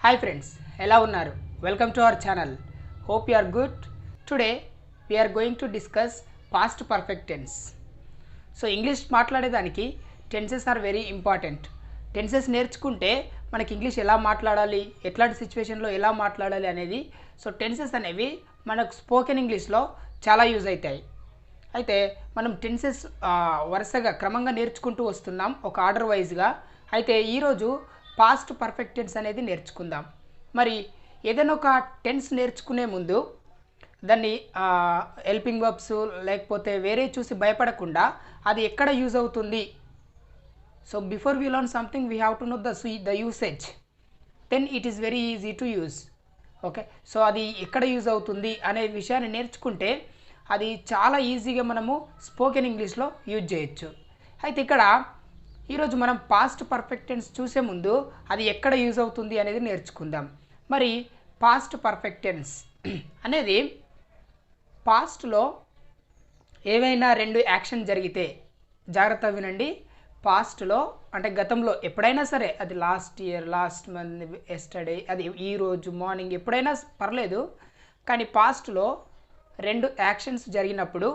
Hi friends, ఎలా ఉన్నారు? Welcome to our channel. Hope you are good. Today we are going to discuss past perfect tense. So English మాట్లాడేదానికి tenses are very important. Tenses నేర్చుకుంటే మనకి English ఎలా మాట్లాడాలి, ఎట్లాంటి సిచ్యువేషన్లో ఎలా మాట్లాడాలి అనేది సో టెన్సెస్ అనేవి మనకు స్పోకెన్ ఇంగ్లీష్లో చాలా యూజ్ అవుతాయి. అయితే మనం టెన్సెస్ వరుసగా క్రమంగా నేర్చుకుంటూ వస్తున్నాం ఒక ఆర్డర్ వైజ్గా. అయితే ఈరోజు పాస్ట్ పర్ఫెక్ట్ టెన్స్ అనేది నేర్చుకుందాం. మరి ఏదైనా ఒక టెన్స్ నేర్చుకునే ముందు దాన్ని హెల్పింగ్ వర్బ్స్ లేకపోతే వేరే చూసి భయపడకుండా అది ఎక్కడ యూజ్ అవుతుంది. So before we learn something we have to know the usage, then it is very easy to use. Okay, so అది ఎక్కడ యూజ్ అవుతుంది అనే విషయాన్ని నేర్చుకుంటే అది చాలా ఈజీగా మనము స్పోకెన్ ఇంగ్లీష్లో యూజ్ చేయొచ్చు. అయితే ఇక్కడ ఈరోజు మనం పాస్ట్ పర్ఫెక్ట్ టెన్స్ చూసే ముందు అది ఎక్కడ యూజ్ అవుతుంది అనేది నేర్చుకుందాం. మరి పాస్ట్ పర్ఫెక్ట్ టెన్స్ అనేది పాస్ట్లో ఏవైనా రెండు యాక్షన్ జరిగితే, జాగ్రత్త వినండి, పాస్ట్లో అంటే గతంలో ఎప్పుడైనా సరే, అది last year, last month, yesterday, అది ఈరోజు మార్నింగ్ ఎప్పుడైనా పర్లేదు, కానీ పాస్ట్లో రెండు యాక్షన్స్ జరిగినప్పుడు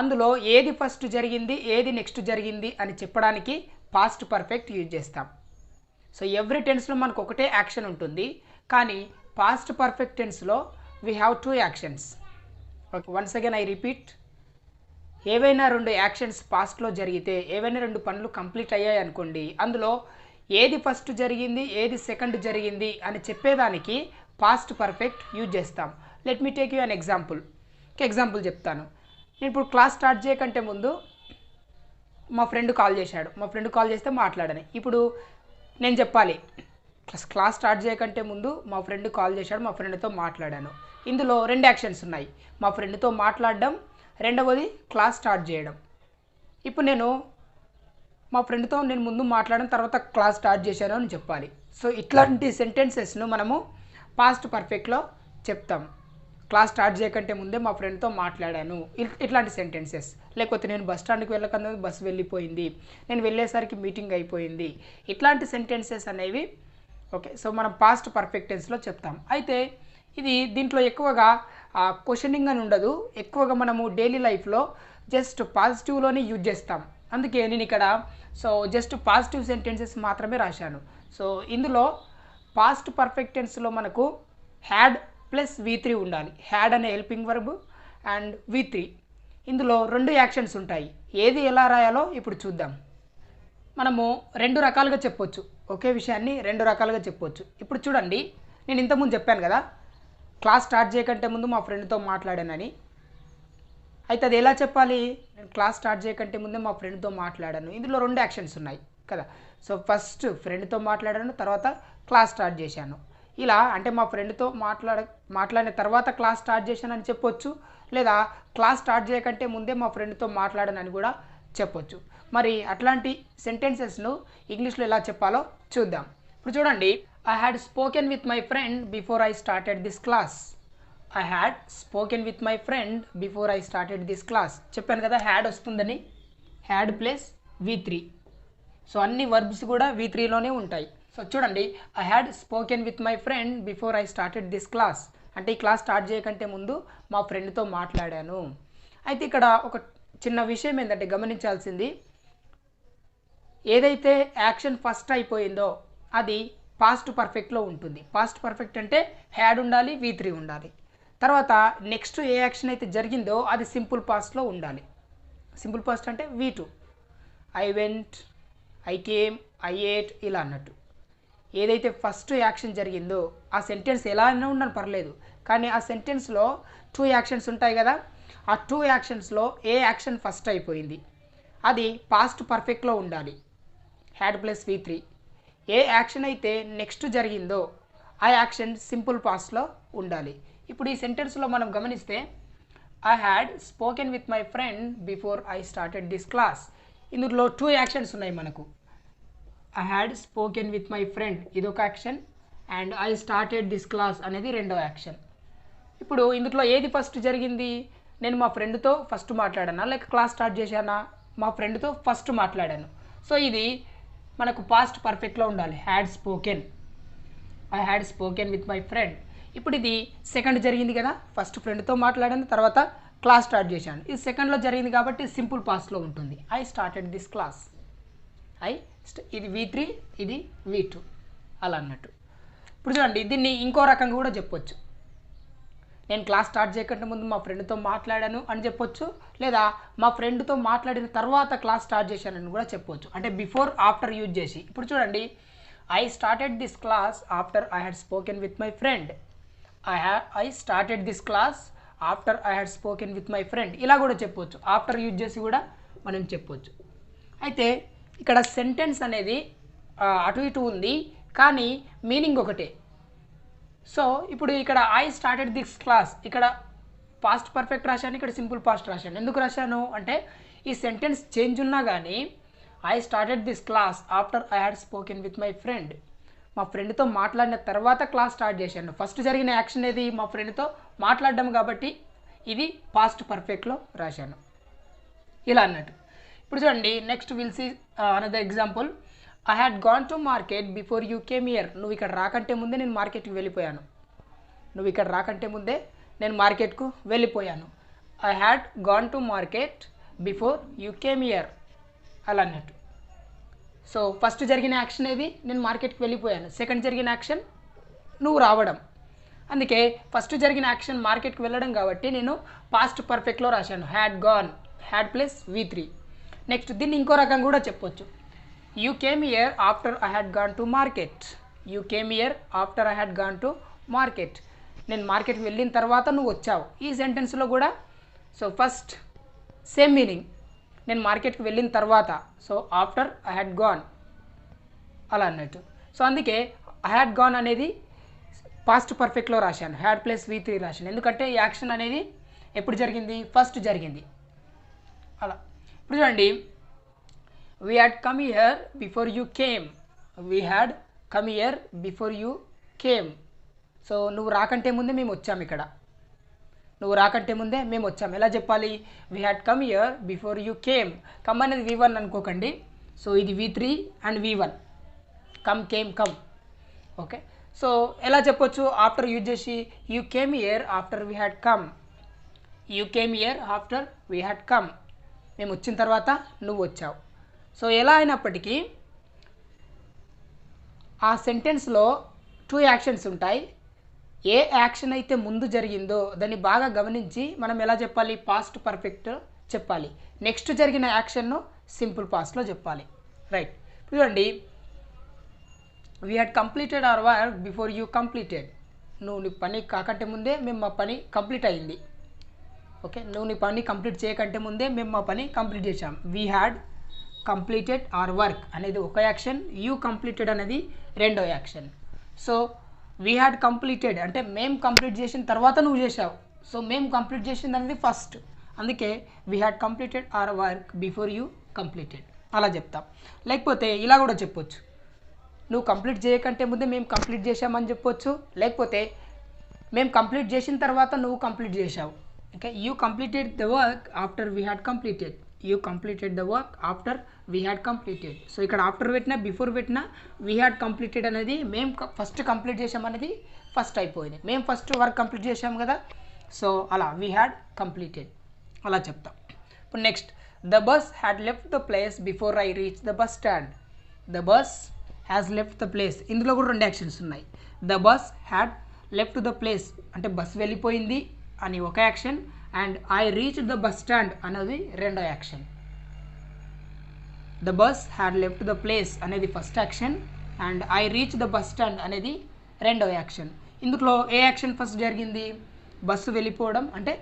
అందులో ఏది ఫస్ట్ జరిగింది ఏది నెక్స్ట్ జరిగింది అని చెప్పడానికి పాస్ట్ పర్ఫెక్ట్ యూజ్ చేస్తాం. సో ఎవ్రీ టెన్స్లో మనకు ఒకటే యాక్షన్ ఉంటుంది, కానీ పాస్ట్ పర్ఫెక్ట్ టెన్స్లో we have two actions. Okay, once again I repeat, ఏవైనా రెండు యాక్షన్స్ పాస్ట్లో జరిగితే, ఏవైనా రెండు పనులు కంప్లీట్ అయ్యాయి అనుకోండి, అందులో ఏది ఫస్ట్ జరిగింది ఏది సెకండ్ జరిగింది అని చెప్పేదానికి పాస్ట్ పర్ఫెక్ట్ యూజ్ చేస్తాం. Let me take you an example. Example చెప్తాను. నేను ఇప్పుడు క్లాస్ స్టార్ట్ చేయకంటే ముందు మా ఫ్రెండ్ కాల్ చేశాడు, మా ఫ్రెండ్ కాల్ చేస్తే మాట్లాడని. ఇప్పుడు నేను చెప్పాలి, క్లాస్ స్టార్ట్ చేయకంటే ముందు మా ఫ్రెండ్ కాల్ చేశాడు, మా ఫ్రెండ్తో మాట్లాడాను. ఇందులో రెండు యాక్షన్స్ ఉన్నాయి, మా ఫ్రెండ్తో మాట్లాడడం, రెండవది క్లాస్ స్టార్ట్ చేయడం. ఇప్పుడు నేను మా ఫ్రెండ్తో నేను ముందు మాట్లాడిన తర్వాత క్లాస్ స్టార్ట్ చేశాను అని చెప్పాలి. సో ఇట్లాంటి సెంటెన్సెస్ను మనము పాస్ట్ పర్ఫెక్ట్లో చెప్తాం. క్లాస్ స్టార్ట్ చేయకంటే ముందే మా ఫ్రెండ్తో మాట్లాడాను, ఇట్లాంటి సెంటెన్సెస్. లేకపోతే నేను బస్ స్టాండ్కి వెళ్ళకన్నా బస్సు వెళ్ళిపోయింది, నేను వెళ్ళేసరికి మీటింగ్ అయిపోయింది, ఇట్లాంటి సెంటెన్సెస్ అనేవి ఓకే సో మనం పాస్ట్ పర్ఫెక్ట్ టెన్స్లో చెప్తాం. అయితే ఇది దీంట్లో ఎక్కువగా క్వశ్చనింగ్ అని ఉండదు, ఎక్కువగా మనము డైలీ లైఫ్లో జస్ట్ పాజిటివ్లోనే యూజ్ చేస్తాం. అందుకే నేను ఇక్కడ సో జస్ట్ పాజిటివ్ సెంటెన్సెస్ మాత్రమే రాశాను. సో ఇందులో పాస్ట్ పర్ఫెక్ట్ టెన్స్లో మనకు హ్యాడ్ ప్లస్ V3 ఉండాలి. హ్యాడ్ అనే హెల్పింగ్ వర్బ్ అండ్ V3, ఇందులో రెండు యాక్షన్స్ ఉంటాయి. ఏది ఎలా రాయాలో ఇప్పుడు చూద్దాం. మనము రెండు రకాలుగా చెప్పొచ్చు, ఒకే విషయాన్ని రెండు రకాలుగా చెప్పొచ్చు. ఇప్పుడు చూడండి, నేను ఇంతకుముందు చెప్పాను కదా, క్లాస్ స్టార్ట్ చేయకంటే ముందు మా ఫ్రెండ్తో మాట్లాడానని. అయితే అది ఎలా చెప్పాలి? నేను క్లాస్ స్టార్ట్ చేయకంటే ముందే మా ఫ్రెండ్తో మాట్లాడాను, ఇందులో రెండు యాక్షన్స్ ఉన్నాయి కదా. సో ఫస్ట్ ఫ్రెండ్తో మాట్లాడాను, తర్వాత క్లాస్ స్టార్ట్ చేశాను. ఇలా అంటే మా ఫ్రెండ్తో మాట్లాడిన తర్వాత క్లాస్ స్టార్ట్ చేశానని చెప్పొచ్చు, లేదా క్లాస్ స్టార్ట్ చేయకంటే ముందే మా ఫ్రెండ్తో మాట్లాడానని కూడా చెప్పొచ్చు. మరి అట్లాంటి సెంటెన్సెస్ను ఇంగ్లీష్లో ఎలా చెప్పాలో చూద్దాం. ఇప్పుడు చూడండి, I had spoken with my friend before I started this class. I had spoken with my friend before I started this class. చెప్పాను కదా హ్యాడ్ వస్తుందని, హ్యాడ్ ప్లస్ V3. సో అన్ని వర్బ్స్ కూడా V3లోనే ఉంటాయి. సో చూడండి, I had spoken with my friend before I started this class అంటే ఈ class start చేయకంటే ముందు మా ఫ్రెండ్తో మాట్లాడాను. అయితే ఇక్కడ ఒక చిన్న విషయం ఏంటంటే గమనించాల్సింది, ఏదైతే యాక్షన్ ఫస్ట్ అయిపోయిందో అది పాస్ట్ పర్ఫెక్ట్లో ఉంటుంది. పాస్ట్ పర్ఫెక్ట్ అంటే హ్యాడ్ ఉండాలి, V3 ఉండాలి. తర్వాత నెక్స్ట్ ఏ యాక్షన్ అయితే జరిగిందో అది సింపుల్ పాస్ట్లో ఉండాలి. సింపుల్ పాస్ట్ అంటే V2, I went, I came, I ate, ఇలా అన్నట్టు. ఏదైతే ఫస్ట్ యాక్షన్ జరిగిందో ఆ సెంటెన్స్ ఎలా అయినా ఉండని పర్లేదు, కానీ ఆ సెంటెన్స్లో టూ యాక్షన్స్ ఉంటాయి కదా, ఆ టూ యాక్షన్స్లో ఏ యాక్షన్ ఫస్ట్ అయిపోయింది అది పాస్ట్ పర్ఫెక్ట్లో ఉండాలి, had plus V3. A action అయితే నెక్స్ట్ జరిగిందో ఆ యాక్షన్ సింపుల్ పాస్ట్లో ఉండాలి. ఇప్పుడు ఈ సెంటెన్స్లో మనం గమనిస్తే, I had spoken with my friend before I started this class, ఇందులో టూ యాక్షన్స్ ఉన్నాయి మనకు. I had spoken with my friend ఇదొక action, and I started this class అనేది రెండో యాక్షన్. ఇప్పుడు ఇందులో ఏది ఫస్ట్ జరిగింది? నేను మా ఫ్రెండ్తో ఫస్ట్ మాట్లాడానా లేక క్లాస్ స్టార్ట్ చేశానా? మా ఫ్రెండ్తో ఫస్ట్ మాట్లాడాను. సో ఇది మనకు పాస్ట్ పర్ఫెక్ట్లో ఉండాలి, had spoken. I had spoken with my friend. ఇప్పుడు ఇది సెకండ్ జరిగింది కదా, ఫస్ట్ ఫ్రెండ్తో మాట్లాడాను, తర్వాత క్లాస్ స్టార్ట్ చేశాను. ఇది సెకండ్లో జరిగింది కాబట్టి సింపుల్ పాస్ట్లో ఉంటుంది. I started this class. ఇది V3, ఇది V2 అలా అన్నట్టు. ఇప్పుడు చూడండి, దీన్ని ఇంకో రకంగా కూడా చెప్పొచ్చు. నేను క్లాస్ స్టార్ట్ చేయకంటే ముందు మా ఫ్రెండ్తో మాట్లాడాను అని చెప్పొచ్చు, లేదా మా ఫ్రెండ్తో మాట్లాడిన తర్వాత క్లాస్ స్టార్ట్ చేశానని కూడా చెప్పొచ్చు. అంటే బిఫోర్ ఆఫ్టర్ యూజ్ చేసి. ఇప్పుడు చూడండి, I started this class after I had spoken with my friend. I started this class after I had spoken with my friend. ఇలా కూడా చెప్పొచ్చు, ఆఫ్టర్ యూజ్ చేసి కూడా మనం చెప్పొచ్చు. అయితే ఇక్కడ సెంటెన్స్ అనేది అటు ఇటు ఉంది, కానీ మీనింగ్ ఒకటే. సో ఇప్పుడు ఇక్కడ ఐ స్టార్టెడ్ దిస్ క్లాస్, ఇక్కడ పాస్ట్ పర్ఫెక్ట్ రాశాను, ఇక్కడ సింపుల్ పాస్ట్ రాశాను. ఎందుకు రాశాను అంటే ఈ సెంటెన్స్ చేంజ్ ఉన్నా కానీ I started this class after I had spoken with my friend. మా ఫ్రెండ్తో మాట్లాడిన తర్వాత క్లాస్ స్టార్ట్ చేశాను. ఫస్ట్ జరిగిన యాక్షన్ ఏది? మా ఫ్రెండ్తో మాట్లాడడం, కాబట్టి ఇది పాస్ట్ పర్ఫెక్ట్లో రాశాను. ఇలా అన్నట్టు. ఇప్పుడు చూడండి, next will see another example. I had gone to market before you came here. నువ్వు ఇక్కడ రాకంటే ముందే నేను మార్కెట్కి వెళ్ళిపోయాను. నువ్వు ఇక్కడ రాకంటే ముందే నేను మార్కెట్కు వెళ్ళిపోయాను. I had gone to market before you came here అలా అన్నట్టు. సో ఫస్ట్ జరిగిన యాక్షన్ ఏది? నేను మార్కెట్కి వెళ్ళిపోయాను. సెకండ్ జరిగిన యాక్షన్ నువ్వు రావడం. అందుకే ఫస్ట్ జరిగిన యాక్షన్ మార్కెట్కి వెళ్ళడం కాబట్టి నేను పాస్ట్ పర్ఫెక్ట్లో రాశాను. Had gone, had plus V3. Next దీన్ని ఇంకో రకంగా కూడా చెప్పొచ్చు. You came here after I had gone to market. You came here after I had gone to market. నేను మార్కెట్కి వెళ్ళిన తర్వాత నువ్వు వచ్చావు. ఈ సెంటెన్స్లో కూడా సో ఫస్ట్ సేమ్ మీనింగ్, నేను మార్కెట్కి వెళ్ళిన తర్వాత. So after I had gone అలా అన్నట్టు. సో అందుకే ఐ హ్యాడ్ గాన్ అనేది పాస్ట్ పర్ఫెక్ట్లో రాశాను, హ్యాడ్ ప్లస్ V3 రాశాను. ఎందుకంటే ఈ యాక్షన్ అనేది ఎప్పుడు జరిగింది? ఫస్ట్ జరిగింది అలా. ఇప్పుడు చూడండి, we had come here before you came. We had come here before you came. So నువ్వు రాకంటే ముందే మేము వచ్చాము. ఇక్కడ నువ్వు రాకంటే ముందే మేము వచ్చాము. ఎలా చెప్పాలి? We had come here before you came. Come అనేది V1 అనుకోకండి. సో ఇది V3 and V1. Come, came, come. Okay. So ఎలా చెప్పొచ్చు? ఆఫ్టర్ యూజ్ చేసి you came here after we had come. You came here after we had come. మేము వచ్చిన తర్వాత నువ్వు వచ్చావు. సో ఎలా అయినప్పటికీ ఆ సెంటెన్స్లో 2 యాక్షన్స్ ఉంటాయి. ఏ యాక్షన్ అయితే ముందు జరిగిందో దాన్ని బాగా గమనించి మనం ఎలా చెప్పాలి? పాస్ట్ పర్ఫెక్ట్ చెప్పాలి. నెక్స్ట్ జరిగిన యాక్షన్ను సింపుల్ పాస్ట్లో చెప్పాలి. రైట్. చూడండి, we had completed hour work before you completed. నువ్వు నీ పని కాకంటే ముందే మేము మా పని కంప్లీట్ అయింది. ఓకే, నువ్వు నీ పని కంప్లీట్ చేయకంటే ముందే మేము మా పని కంప్లీట్ చేసాం. We had completed hour work అనేది ఒక యాక్షన్, యూ కంప్లీటెడ్ అనేది రెండో action. So we had completed అంటే మేము కంప్లీట్ చేసిన తర్వాత నువ్వు చేసావు. సో మేము కంప్లీట్ చేసింది అనేది ఫస్ట్. అందుకే we had completed hour work before you completed అలా చెప్తాం. లేకపోతే ఇలా కూడా చెప్పొచ్చు, నువ్వు కంప్లీట్ చేయకంటే ముందే మేము కంప్లీట్ చేసామని చెప్పొచ్చు. లేకపోతే మేము కంప్లీట్ చేసిన తర్వాత నువ్వు కంప్లీట్ చేసావు. Okay, you completed the work after we had completed. You completed the work after we had completed. So ఇక్కడ ఆఫ్టర్ పెట్టినా బిఫోర్ పెట్టినా వీ హ్యాడ్ కంప్లీటెడ్ అనేది మేము ఫస్ట్ కంప్లీట్ చేసామనేది ఫస్ట్ అయిపోయింది. మేము ఫస్ట్ వర్క్ కంప్లీట్ చేసాం కదా. సో అలా వీ హ్యాడ్ కంప్లీటెడ్ అలా చెప్తాం. ఇప్పుడు next, the bus had left the place before I reach the bus stand. The bus has left the place. ఇందులో కూడా 2 యాక్షన్స్ ఉన్నాయి. The bus had left the place అంటే బస్ వెళ్ళిపోయింది అని ఒక action, and I reached the bus stand అనేది రెండో action. The bus had left the place అనేది first action, and I reach the bus stand అనేది రెండో యాక్షన్. ఇందులో ఏ యాక్షన్ ఫస్ట్ జరిగింది? బస్సు వెళ్ళిపోవడం. అంటే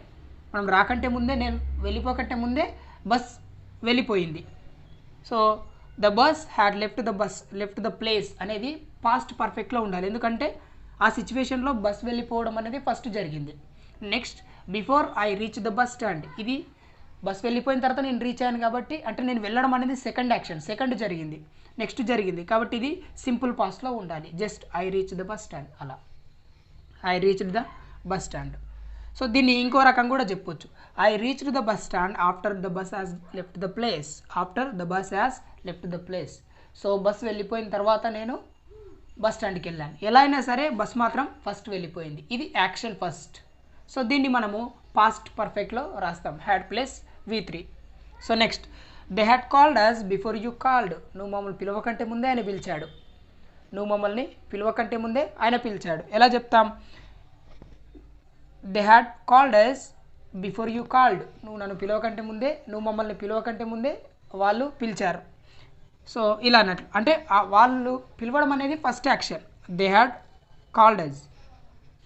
మనం రాకంటే ముందే, నేను వెళ్ళిపోకంటే ముందే బస్ వెళ్ళిపోయింది. So the bus had left the place అనేది పాస్ట్ పర్ఫెక్ట్లో ఉండాలి. ఎందుకంటే ఆ సిచ్యువేషన్లో బస్ వెళ్ళిపోవడం అనేది ఫస్ట్ జరిగింది. Next, before I reach the bus stand. ఇది బస్ వెళ్ళిపోయిన తర్వాత నేను రీచ్ అయ్యాను కాబట్టి, అంటే నేను వెళ్ళడం అనేది సెకండ్ యాక్షన్, సెకండ్ జరిగింది, నెక్స్ట్ జరిగింది కాబట్టి ఇది సింపుల్ పాస్ట్లో ఉండాలి. Just I reach the bus stand అలా. I reached the bus stand. So దీన్ని ఇంకో రకం కూడా చెప్పొచ్చు. I reached the bus stand after the bus has left the place. After the bus has left the place. So bus వెళ్ళిపోయిన తర్వాత నేను bus స్టాండ్కి వెళ్ళాను. ఎలా అయినా సరే బస్ మాత్రం ఫస్ట్ వెళ్ళిపోయింది. ఇది యాక్షన్ ఫస్ట్. సో దీన్ని మనము పాస్ట్ పర్ఫెక్ట్లో రాస్తాం, had plus V3. So next, they had called us before you called. నువ్వు మమ్మల్ని పిలవకంటే ముందే ఆయన పిలిచాడు. నువ్వు మమ్మల్ని పిలవకంటే ముందే ఆయన పిలిచాడు. ఎలా చెప్తాం? They had called us before you called. నువ్వు నన్ను పిలవకంటే ముందే, నువ్వు మమ్మల్ని పిలవకంటే ముందే వాళ్ళు పిలిచారు. సో ఇలా అన్నట్లు, అంటే వాళ్ళు పిలవడం అనేది first action, they had called us.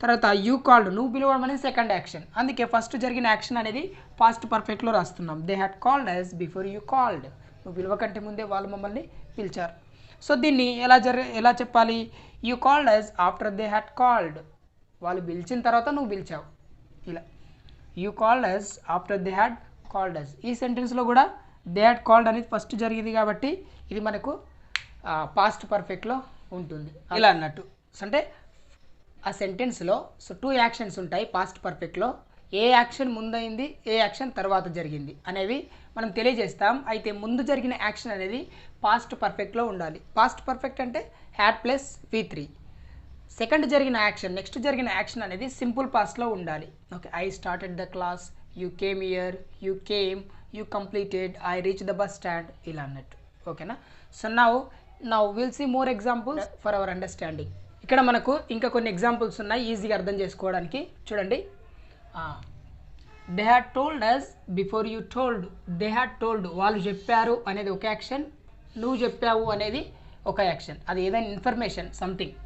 తర్వాత యూ కాల్డ్, నువ్వు పిలవడం అనేది సెకండ్ యాక్షన్. అందుకే ఫస్ట్ జరిగిన యాక్షన్ అనేది పాస్ట్ పర్ఫెక్ట్లో రాస్తున్నాం. They had called us before you called. నువ్వు పిలవకంటే ముందే వాళ్ళు మమ్మల్ని పిలిచారు. సో దీన్ని ఎలా చెప్పాలి? You called us after they had called. వాళ్ళు పిలిచిన తర్వాత నువ్వు పిలిచావు. ఇలా you called us after they had called us. ఈ సెంటెన్స్లో కూడా దే హ్యాడ్ కాల్డ్ అనేది ఫస్ట్ జరిగింది కాబట్టి ఇది మనకు పాస్ట్ పర్ఫెక్ట్లో ఉంటుంది. ఇలా అన్నట్టు. అంటే ఆ సెంటెన్స్లో సో 2 యాక్షన్స్ ఉంటాయి పాస్ట్ పర్ఫెక్ట్లో. ఏ యాక్షన్ ముందైంది, ఏ యాక్షన్ తర్వాత జరిగింది అనేవి మనం తెలియజేస్తాం. అయితే ముందు జరిగిన యాక్షన్ అనేది పాస్ట్ పర్ఫెక్ట్లో ఉండాలి. పాస్ట్ పర్ఫెక్ట్ అంటే హ్యాడ్ ప్లస్ V3. సెకండ్ జరిగిన యాక్షన్, నెక్స్ట్ జరిగిన యాక్షన్ అనేది సింపుల్ పాస్ట్లో ఉండాలి. Okay, I started the class, you came here, you came, you completed, I reach the bus stand, ఇలా అన్నట్టు. ఓకేనా? So now will see more examples for our understanding. ఇక్కడ మనకు ఇంకా కొన్ని ఎగ్జాంపుల్స్ ఉన్నాయి ఈజీగా అర్థం చేసుకోవడానికి. చూడండి, they had told us before you told. They had told, వాళ్ళు చెప్పారు అనేది ఒక యాక్షన్, నువ్వు చెప్పావు అనేది ఒక యాక్షన్. అది ఏదైనా information something.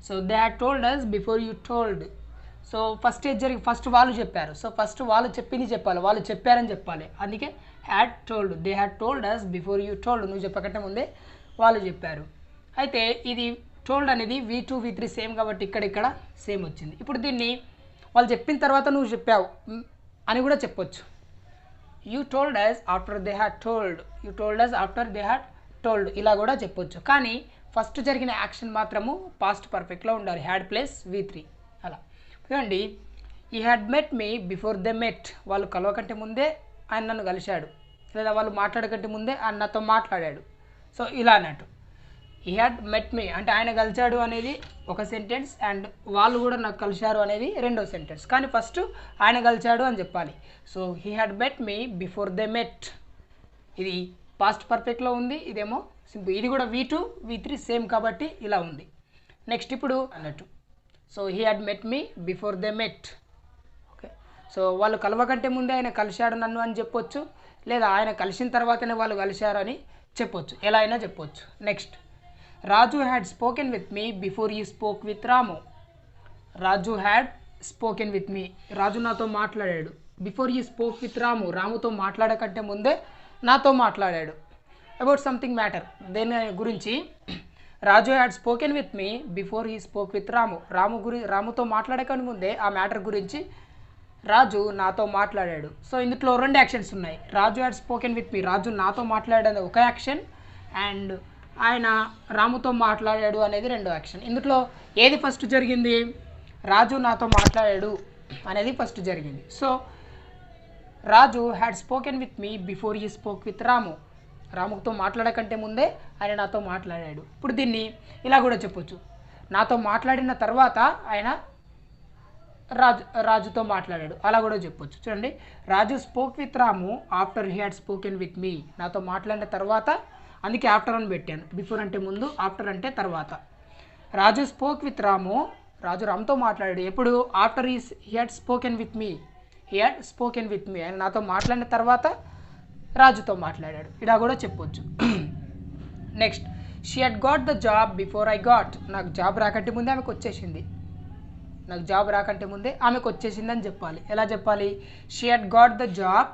So they had told us before you told. So first వాళ్ళు చెప్పారు. సో ఫస్ట్ వాళ్ళు చెప్పింది చెప్పాలి, వాళ్ళు చెప్పారని చెప్పాలి. అందుకే had told. They had told us before you told. నువ్వు చెప్పకంటే ముందే వాళ్ళు చెప్పారు. అయితే ఇది టోల్డ్ అనేది V2 V3 సేమ్ కాబట్టి ఇక్కడ సేమ్ వచ్చింది. ఇప్పుడు దీన్ని వాళ్ళు చెప్పిన తర్వాత నువ్వు చెప్పావు అని కూడా చెప్పొచ్చు. You told us after they had told. You told us after they had told, ఇలా కూడా చెప్పొచ్చు. కానీ ఫస్ట్ జరిగిన యాక్షన్ మాత్రము పాస్ట్ పర్ఫెక్ట్లో ఉండాలి, హ్యాడ్ ప్లస్ V3. అలా చూడండి, he had met me before they met. వాళ్ళు కలవకంటే ముందే ఆయన నన్ను కలిశాడు, లేదా వాళ్ళు మాట్లాడకంటే ముందే ఆయన నాతో మాట్లాడాడు. సో ఇలా అన్నట్టు. ఈ హ్యాడ్ మెట్ మీ అంటే ఆయన కలిశాడు అనేది ఒక సెంటెన్స్, అండ్ వాళ్ళు కూడా నాకు కలిశారు అనేది రెండో సెంటెన్స్. కానీ ఫస్ట్ ఆయన కలిశాడు అని చెప్పాలి. So he had met me before they met. ఇది పాస్ట్ పర్ఫెక్ట్లో ఉంది, ఇదేమో సింపుల్. ఇది కూడా V2 V3 సేమ్ కాబట్టి ఇలా ఉంది. నెక్స్ట్ ఇప్పుడు అన్నట్టు, so he had met me before they met. Okay, so వాళ్ళు కలవకంటే ముందే ఆయన కలిశాడు నన్ను అని చెప్పొచ్చు, లేదా ఆయన కలిసిన తర్వాతనే వాళ్ళు కలిశారు అని చెప్పొచ్చు, ఎలా అయినా చెప్పొచ్చు. Next, Raju had spoken with me before you spoke with Ramu. Raju had spoken with me, Raju నాతో మాట్లాడాడు. Before you spoke with Ramu, రాముతో మాట్లాడకంటే ముందే నాతో మాట్లాడాడు. అబౌట్ సంథింగ్ మ్యాటర్, దేని గురించి? Raju had spoken with me before he spoke with Ramu. రాముతో మాట్లాడకని ముందే ఆ మ్యాటర్ గురించి రాజు నాతో మాట్లాడాడు. సో ఇందులో 2 యాక్షన్స్ ఉన్నాయి. రాజు had spoken with me, Raju నాతో మాట్లాడాడు ఒక యాక్షన్, అండ్ ఆయన రాముతో మాట్లాడాడు అనేది రెండో యాక్షన్. ఇందులో ఏది ఫస్ట్ జరిగింది? రాజు నాతో మాట్లాడాడు అనేది ఫస్ట్ జరిగింది. So Raju had spoken with me before he spoke with Ramu. రాముతో మాట్లాడకంటే ముందే ఆయన నాతో మాట్లాడాడు. ఇప్పుడు దీన్ని ఇలా కూడా చెప్పొచ్చు, నాతో మాట్లాడిన తర్వాత ఆయన రాజుతో మాట్లాడాడు, అలా కూడా చెప్పొచ్చు. చూడండి, Raju spoke with Ramu after he had spoken with me. నాతో మాట్లాడిన తర్వాత, అందుకే ఆఫ్టర్ అని పెట్టాను. బిఫోర్ అంటే ముందు, ఆఫ్టర్ అంటే తర్వాత. రాజు స్పోక్ విత్ రాము, రాజు రామ్తో మాట్లాడాడు ఎప్పుడు? After he had spoken with me. He had spoken with me, ఆయన నాతో మాట్లాడిన తర్వాత రాజుతో మాట్లాడాడు, ఇలా కూడా చెప్పొచ్చు. Next, she had got the job before I got. నాకు జాబ్ రాకంటే ముందే ఆమెకు వచ్చేసింది. నాకు జాబ్ రాకంటే ముందే ఆమెకు వచ్చేసింది అని చెప్పాలి. ఎలా చెప్పాలి? She had got the job,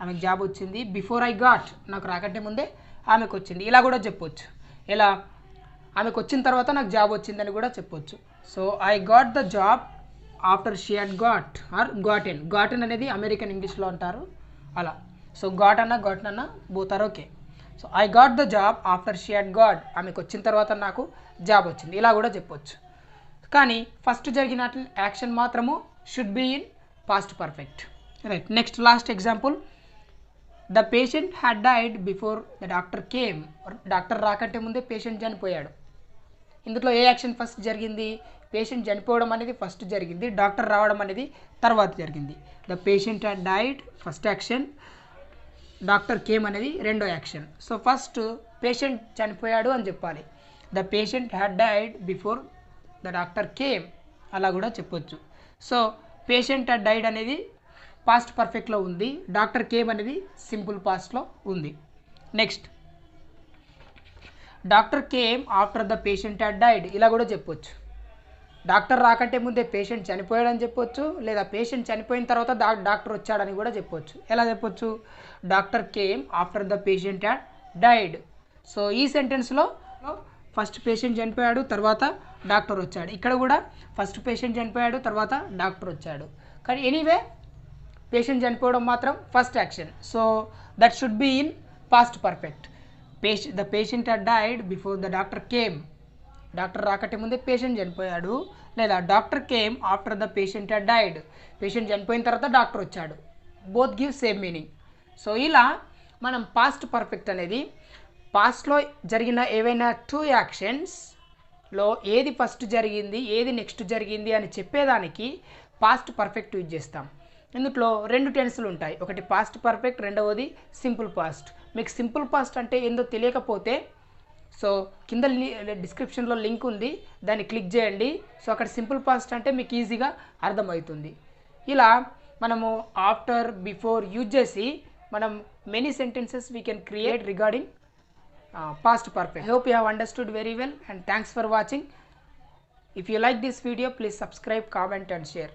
ఆమెకు జాబ్ వచ్చింది. బిఫోర్ ఐ గాట్, నాకు రాకంటే ముందే ఆమెకు వచ్చింది, ఇలా కూడా చెప్పొచ్చు. ఎలా? ఆమెకు వచ్చిన తర్వాత నాకు జాబ్ వచ్చిందని కూడా చెప్పొచ్చు. So I got the job after she had got or gotten. Gotten అనేది అమెరికన్ ఇంగ్లీష్లో అంటారు, అలా. సో గాట్ అన్న గాటెన్ అన్న both are okay. So I got the job after she had got, ఆమెకు వచ్చిన తర్వాత నాకు జాబ్ వచ్చింది, ఇలా కూడా చెప్పొచ్చు. కానీ ఫస్ట్ జరిగిన యాక్షన్ మాత్రము should be in past perfect, right. Next last example, the patient had died before the doctor came. Doctor రాకంటే ముందే పేషెంట్ చనిపోయాడు. ఇందులో ఏ యాక్షన్ ఫస్ట్ జరిగింది? పేషెంట్ చనిపోవడం అనేది ఫస్ట్ జరిగింది, డాక్టర్ రావడం అనేది తర్వాత జరిగింది. The patient had died first action, doctor came అనేది రెండో యాక్షన్. సో ఫస్ట్ పేషెంట్ చనిపోయాడు అని చెప్పాలి. The patient had died before the doctor came అలా కూడా చెప్పొచ్చు. సో పేషెంట్ హ్యాడ్ డైడ్ అనేది పాస్ట్ పర్ఫెక్ట్లో ఉంది, డాక్టర్ కేమ్ అనేది సింపుల్ పాస్ట్లో ఉంది. Next doctor came after the patient had died ఇలా కూడా చెప్పొచ్చు. డాక్టర్ రాకంటే ముందే పేషెంట్ చనిపోయాడని చెప్పొచ్చు, లేదా పేషెంట్ చనిపోయిన తర్వాత డాక్టర్ వచ్చాడని కూడా చెప్పొచ్చు. ఎలా చెప్పొచ్చు? Doctor came after the patient had died. So ఈ సెంటెన్స్లో ఫస్ట్ పేషెంట్ చనిపోయాడు, తర్వాత డాక్టర్ వచ్చాడు. ఇక్కడ కూడా ఫస్ట్ పేషెంట్ చనిపోయాడు, తర్వాత డాక్టర్ వచ్చాడు. కానీ ఎనీవే పేషెంట్ చనిపోవడం మాత్రం first action. So that should be in past perfect. The patient had died before the doctor came. Doctor రాకటే ముందే పేషెంట్ చనిపోయాడు, లేదా doctor came after the patient had died. Patient చనిపోయిన తర్వాత డాక్టర్ వచ్చాడు. Both give same meaning. So ఇలా మనం past perfect అనేది పాస్ట్లో జరిగిన ఏవైనా 2 యాక్షన్స్లో ఏది ఫస్ట్ జరిగింది, ఏది నెక్స్ట్ జరిగింది అని చెప్పేదానికి పాస్ట్ పర్ఫెక్ట్ యూజ్ చేస్తాం. ఇందులో 2 టెన్స్లు ఉంటాయి, ఒకటి పాస్ట్ పర్ఫెక్ట్, రెండవది సింపుల్ పాస్ట్. మీకు సింపుల్ పాస్ట్ అంటే ఏందో తెలియకపోతే సో కింద డిస్క్రిప్షన్లో లింక్ ఉంది, దాన్ని క్లిక్ చేయండి. సో అక్కడ సింపుల్ పాస్ట్ అంటే మీకు ఈజీగా అర్థమవుతుంది. ఇలా మనము ఆఫ్టర్ బిఫోర్ యూజ్ చేసి మనం many sentences we can create regarding past perfect. I hope you have understood very well, and thanks for watching. If you like this video, please subscribe, comment and share.